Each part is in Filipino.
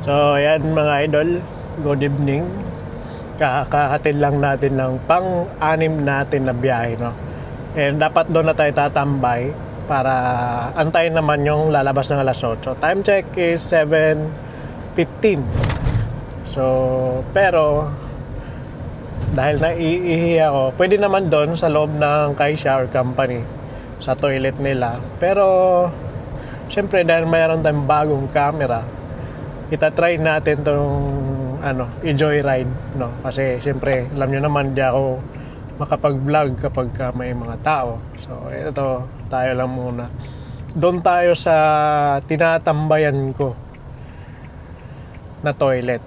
So, ayan mga idol, good evening. Kakahatid lang natin ng pang-anim natin na biyahe, no? And dapat doon na tayo tatambay para antayin naman yung lalabas ng alas 8. Time check is 7:15. So, pero dahil naiihi ako, pwede naman doon sa loob ng Kai Shower Company sa toilet nila. Pero syempre dahil mayroon tayong bagong camera, itatry natin tong i-joyride, no? Kasi syempre alam nyo naman di ako makapag-vlog kapag may mga tao. So ito, tayo lang muna. Doon tayo sa tinatambayan ko na toilet.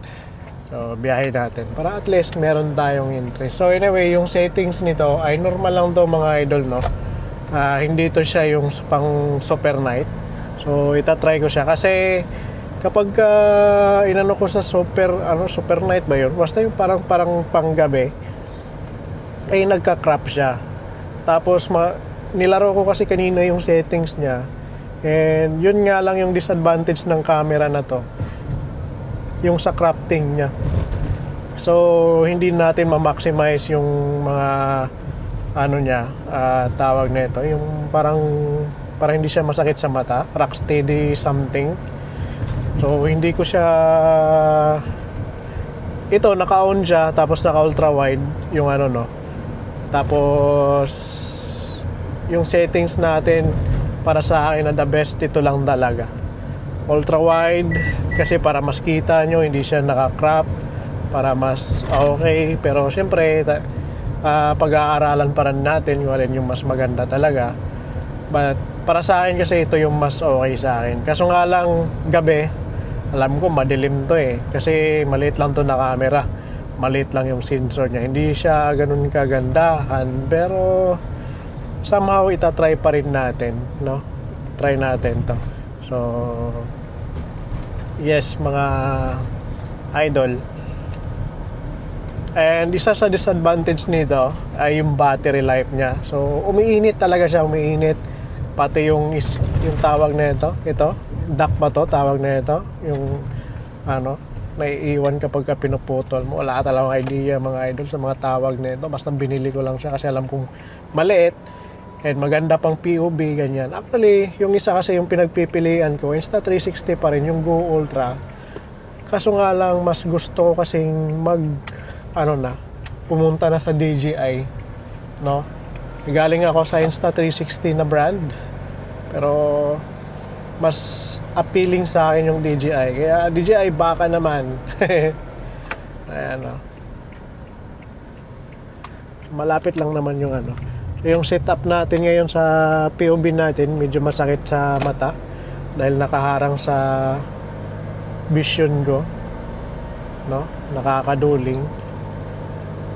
So biyahe natin para at least meron tayong interest. So anyway, yung settings nito ay normal lang to mga idol, no? Hindi to siya yung pang super night. So itatry ko siya kasi kapag inano ko sa super night ba yun, basta yung parang panggabi ay nagka-crop siya. Tapos nilaro ko kasi kanina yung settings niya, and yun nga lang yung disadvantage ng camera na to, yung sa crafting niya. So hindi natin ma-maximize yung mga niya, tawag nito, yung parang hindi siya masakit sa mata, rock steady something. So hindi ko siya, ito naka-on siya, tapos naka-ultra wide yung no. Tapos yung settings natin para sa akin na the best, ito lang talaga, ultra wide, kasi para mas kita nyo, hindi siya naka-crop, para mas okay. Pero syempre pag-aaralan pa rin natin kung alin yung mas maganda talaga. But para sa akin kasi ito yung mas okay sa akin. Kaso nga lang gabi, alam ko madilim to kasi maliit lang to na camera, maliit lang yung sensor niya, hindi siya ganun kagandahan. Pero somehow itatry pa rin natin, no? Try natin to. So yes mga idol, and isa sa disadvantage nito ay yung battery life niya. So umiinit talaga siya, umiinit. Pati yung tawag na ito duck ba to tawag na ito, yung naiiwan kapag pinuputol mo. Wala talagang idea mga idol sa mga tawag na ito, basta binili ko lang siya kasi alam kong maliit and maganda pang POV ganyan. Actually yung isa kasi yung pinagpipilian ko, Insta360 pa rin, yung Go Ultra. Kaso nga lang mas gusto ko kasing pumunta na sa DJI, no? Galing ako sa Insta360 na brand, pero mas appealing sa akin yung DJI. Kaya DJI baka naman. Ayan, no? Malapit lang naman yung yung setup natin ngayon sa POV natin, medyo masakit sa mata dahil nakaharang sa vision ko, no? Nakakaduling.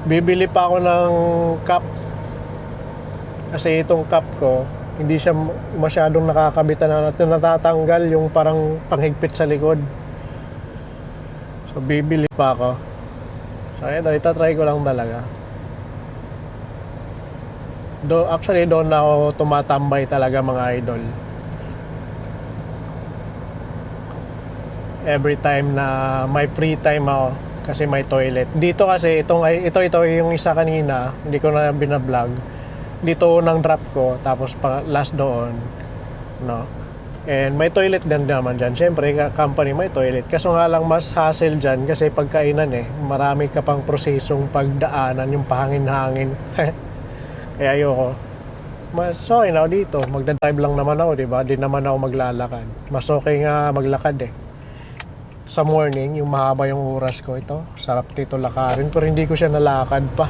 Bibili pa ako ng cap kasi itong cap ko hindi siya masyadong nakakabitan na natatanggal yung parang panghigpit sa likod. So bibili pa ako. So itatry ko lang talaga. Actually doon na ako tumatambay talaga mga idol. Every time na may free time ako kasi may toilet. Dito kasi ito yung isa kanina, hindi ko na binablog. Dito nang drop ko, tapos last doon, no? And may toilet din naman dyan. Siyempre, company may toilet. Kaso nga lang mas hassle dyan kasi pagkainan marami ka pang prosesong pagdaanan, yung pahangin-hangin. Kaya ayoko. Mas okay na ako dito. Magdadrive lang naman ako, diba? Di naman ako maglalakad. Mas okay nga maglakad sa morning, yung mahaba yung oras ko ito. Sarap dito lakarin, pero hindi ko siya nalakad pa.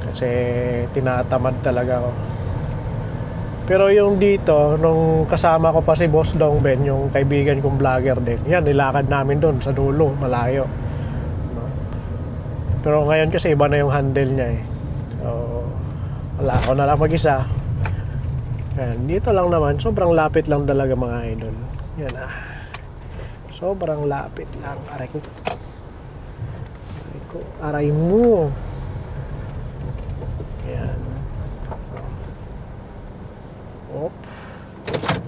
Kasi tinatamad talaga ako. Pero yung dito, nung kasama ko pa si Boss Dong Ben, yung kaibigan kong vlogger din, yan, nilakad namin doon sa dulo, malayo, no? Pero ngayon kasi iba na yung handle niya So wala, ako na lang mag-isa. Yan, dito lang naman, sobrang lapit lang talaga mga idol. Yan sobrang lapit lang. Aray mo. Yan.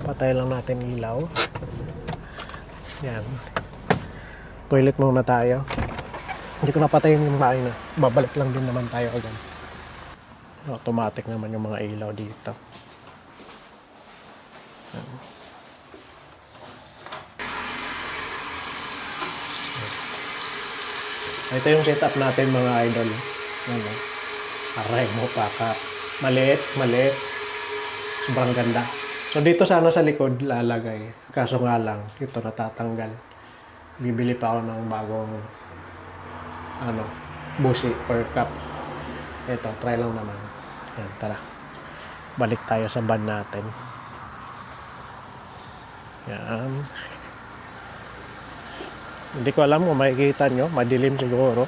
Patay lang natin ilaw. Yan. Toilet muna tayo. Hindi ko napatayin yung makina. Babalik lang din naman tayo agad. Automatic naman yung mga ilaw dito. Ito yung setup natin mga idol. Ano? Aray mo paka. Maliit. Sobrang ganda. So dito sana sa likod lalagay. Kaso nga lang, ito natatanggal. Bibili pa ako ng bagong busi or cup. Ito, try lang naman. Yan, tara. Balik tayo sa van natin. Yan. Hindi ko alam kung makikita nyo. Madilim siguro.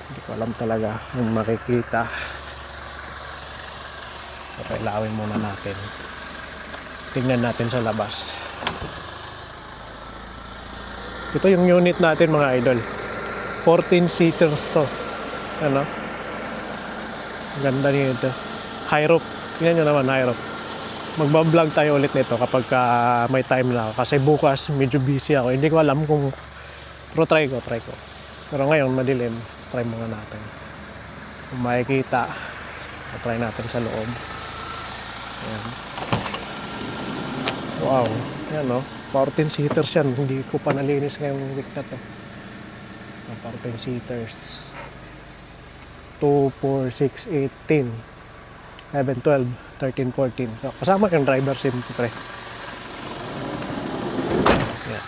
Hindi ko alam talaga kung makikita. Okay, lawin muna natin. Tingnan natin sa labas. Ito yung unit natin mga idol. 14 seaters to. Ano? Ganda nito. High roof. Tingnan nyo naman, high roof. Magbablog tayo ulit nito kapag may time na ako. Kasi bukas medyo busy ako. Hindi ko alam kung... Pero try ko. Pero ngayon madilim. Try muna natin. Kung makikita, try natin sa loob. Ayan. Wow. Yan no. 14 seaters yan. Hindi ko pa nalinis ngayong week na to. 14 seaters. 2, 4, 6, 8, 10, 11, 12, 13, 14. So, kasama yung driver siyempre. Yan.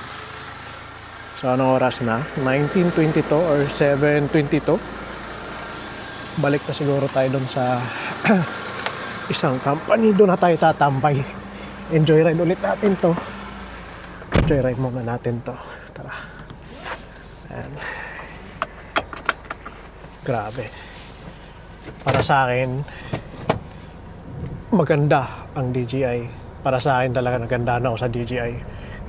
So, anong oras na? 19:22 or 7:22. Balik na siguro tayo doon sa isang company. Doon na tayo tatambay. Enjoy ride ulit natin to. Enjoy ride muna natin to. Tara. Ayan. Grabe. Para sa akin, maganda ang DJI. Para sa akin talaga nagandahan ako sa DJI.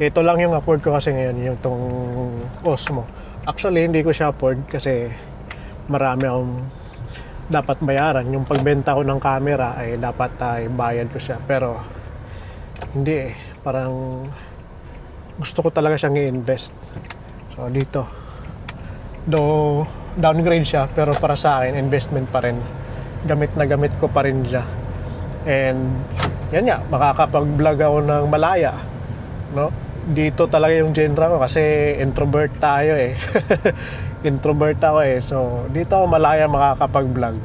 Ito lang yung afford ko kasi ngayon, yung tong Osmo. Actually, hindi ko siya afford kasi marami akong dapat bayaran. Yung pagbenta ko ng camera ay dapat bayad ko siya. Pero hindi eh. Parang gusto ko talaga siyang i-invest. So dito, though downgrade siya, pero para sa akin investment pa rin. Gamit na gamit ko pa rin siya. And yan nga, makakapag-vlog ako ng malaya, no? Dito talaga yung genre ko kasi introvert tayo eh. Introvert ako eh. So dito ako malaya makakapag-vlog.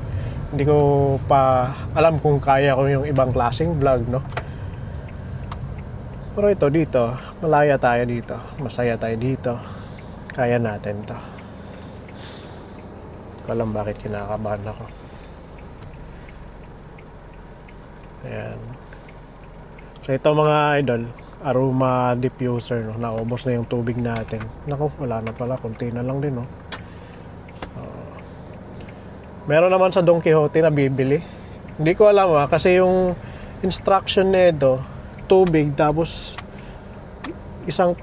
Hindi ko pa alam kung kaya ko yung ibang klaseng vlog, no? Pero ito dito, malaya tayo dito. Masaya tayo dito. Kaya natin to. Hindi ko alam bakit kinakabahan ako. Ayan. So ito mga idol, aroma diffuser, no? Naubos na yung tubig natin. Naku, wala na pala, konti na lang din, no? Meron naman sa Don Quixote na bibili. Hindi ko alam kasi yung instruction nito, tubig tapos isang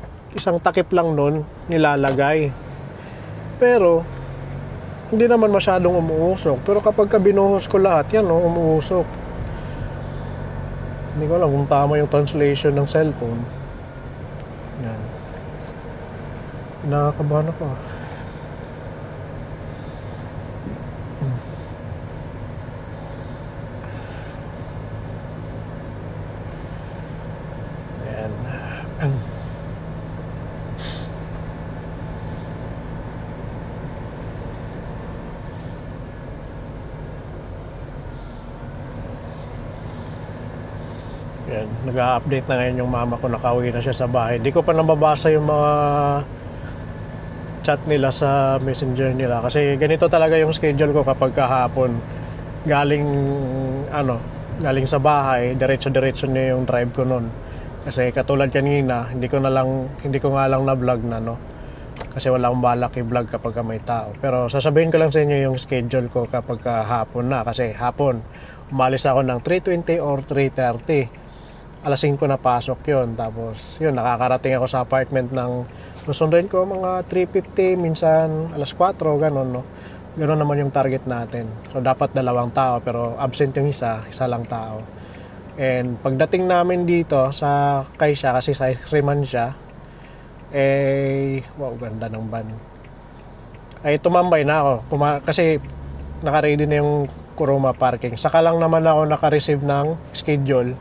takip lang nun nilalagay. Pero hindi naman masyadong umuusok. Pero kapag binuhos ko lahat, yan, no, umuusok. Hindi ko alam kung tama yung translation ng cellphone. Yan. Nakakabahan ako. Ayan. Yan, nag-a-update na ngayon yung mama ko, nakauwi na siya sa bahay. Hindi ko pa nababasa yung mga chat nila sa messenger nila kasi ganito talaga yung schedule ko kapag kahapon galing sa bahay, diretso-diretso na yung drive ko noon. Kasi katulad kanina, hindi ko nga lang na-vlog na, no. Kasi wala akong balak i-vlog kapag may tao. Pero sasabihin ko lang sa inyo yung schedule ko kapag hapon na. Kasi hapon, umalis ako ng 3:20 or 3:30. Alas 5 na pasok yun. Tapos yun, nakakarating ako sa apartment ng susunduin ko mga 3:50, minsan alas 4, ganun, no. Ganun naman yung target natin. So dapat 2 tao, pero absent yung isa lang tao. And pagdating namin dito sa Kaisha, kasi sa ice creaman siya, Wow, ganda ng van. Ay, tumambay na ako. Kasi naka-ready na yung Kuruma parking. Saka lang naman ako naka-receive ng schedule.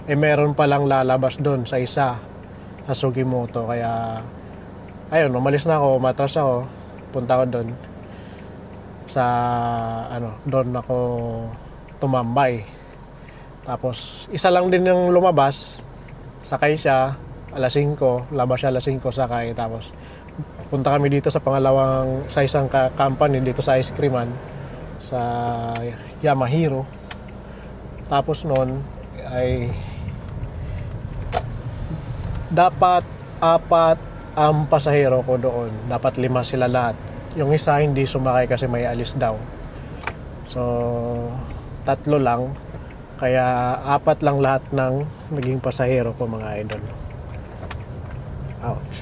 Meron palang lalabas doon sa isa, sa Sugimoto. Kaya, ayun, umalis na ako, umatras ako. Punta ako doon. Doon ako tumambay. Tapos, isa lang din yung lumabas. Sakay siya, alas 5. Labas siya alas 5, sakay. Tapos, punta kami dito sa sa isang company dito sa ice creaman sa Yamahiro. Tapos noon ay dapat 4 ang pasahero ko doon. Dapat 5 sila lahat. Yung isa hindi sumakay kasi may alis daw. So 3 lang. Kaya 4 lang lahat ng naging pasahero ko, mga idol. Ouch.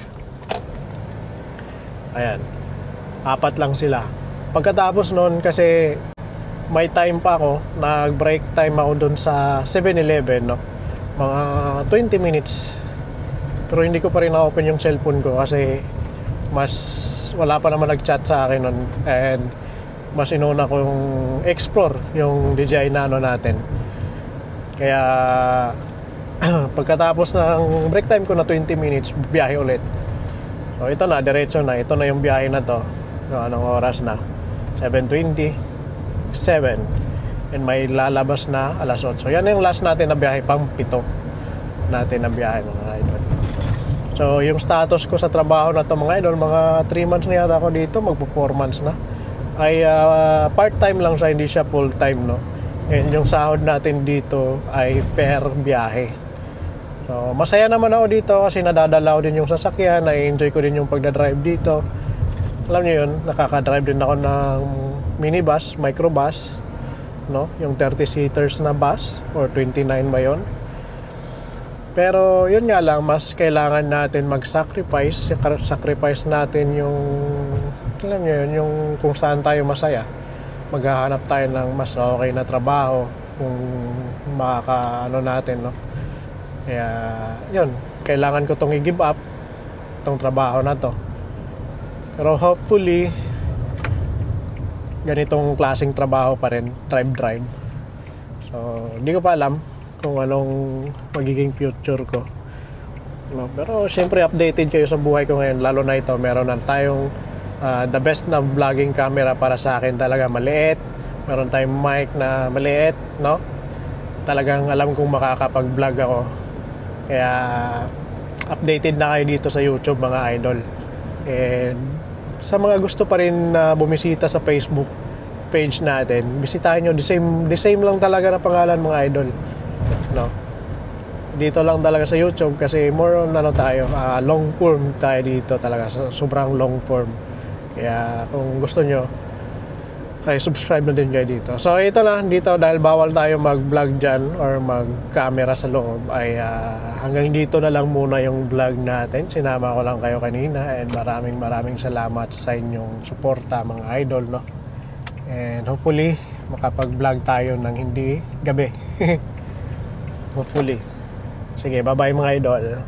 Ayan. 4 lang sila. Pagkatapos nun, kasi may time pa ako, nag-break time ako dun sa 7-Eleven, no? Mga 20 minutes. Pero hindi ko pa rin na-open yung cellphone ko kasi wala pa naman nag-chat sa akin nun. And mas inuna kong explore yung DJI Nano natin. Kaya pagkatapos ng break time ko na 20 minutes, biyahe ulit. So ito na, diretso na. Ito na yung biyahe na to. So, anong oras na? 7:27. And may lalabas na alas 8. So yan yung last natin na biyahe, pang 7 natin na biyahe, mga idol. So yung status ko sa trabaho na to, mga idol, mga 3 months na yata ako dito, magpo 4 months na. Ay part-time lang siya, hindi siya full-time, no? And yung sahod natin dito ay per biyahe. So masaya naman ako dito kasi nadadalaw din yung sasakyan, na-enjoy ko din yung pagdadrive dito. Alam niyo yun, nakaka-drive din ako ng minibus, microbus, no? Yung 30-seaters na bus, or 29 ba yun? Pero yun nga lang, mas kailangan natin mag-sacrifice. Sacrifice natin yung, alam niyo yun, yung kung saan tayo masaya. Maghahanap tayo ng mas okay na trabaho kung makakaano natin, no? Kaya yun, kailangan ko tong i-give up, tong trabaho na to. Pero hopefully ganitong klaseng trabaho pa rin, drive. So hindi ko pa alam kung anong magiging future ko, no? Pero syempre updated kayo sa buhay ko ngayon. Lalo na ito, meron na tayong the best na vlogging camera para sa akin. Talaga maliit, meron tayong mic na maliit, no? Talagang alam kong makakapag-vlog ako. Kaya updated na kayo dito sa YouTube, mga idol. And sa mga gusto pa rin na bumisita sa Facebook page natin, bisitahin nyo. The same lang talaga na pangalan, mga idol, no? Dito lang talaga sa YouTube kasi more on tayo, long form tayo dito talaga, sobrang long form. Kaya kung gusto nyo ay subscribe na din kayo dito. So ito na, dito dahil bawal tayo mag-vlog dyan or mag-camera sa loob, ay hanggang dito na lang muna yung vlog natin. Sinama ko lang kayo kanina, and maraming salamat sa inyong suporta, mga idol, no? And hopefully makapag-vlog tayo ng hindi gabi. Hopefully. Sige, bye bye, mga idol.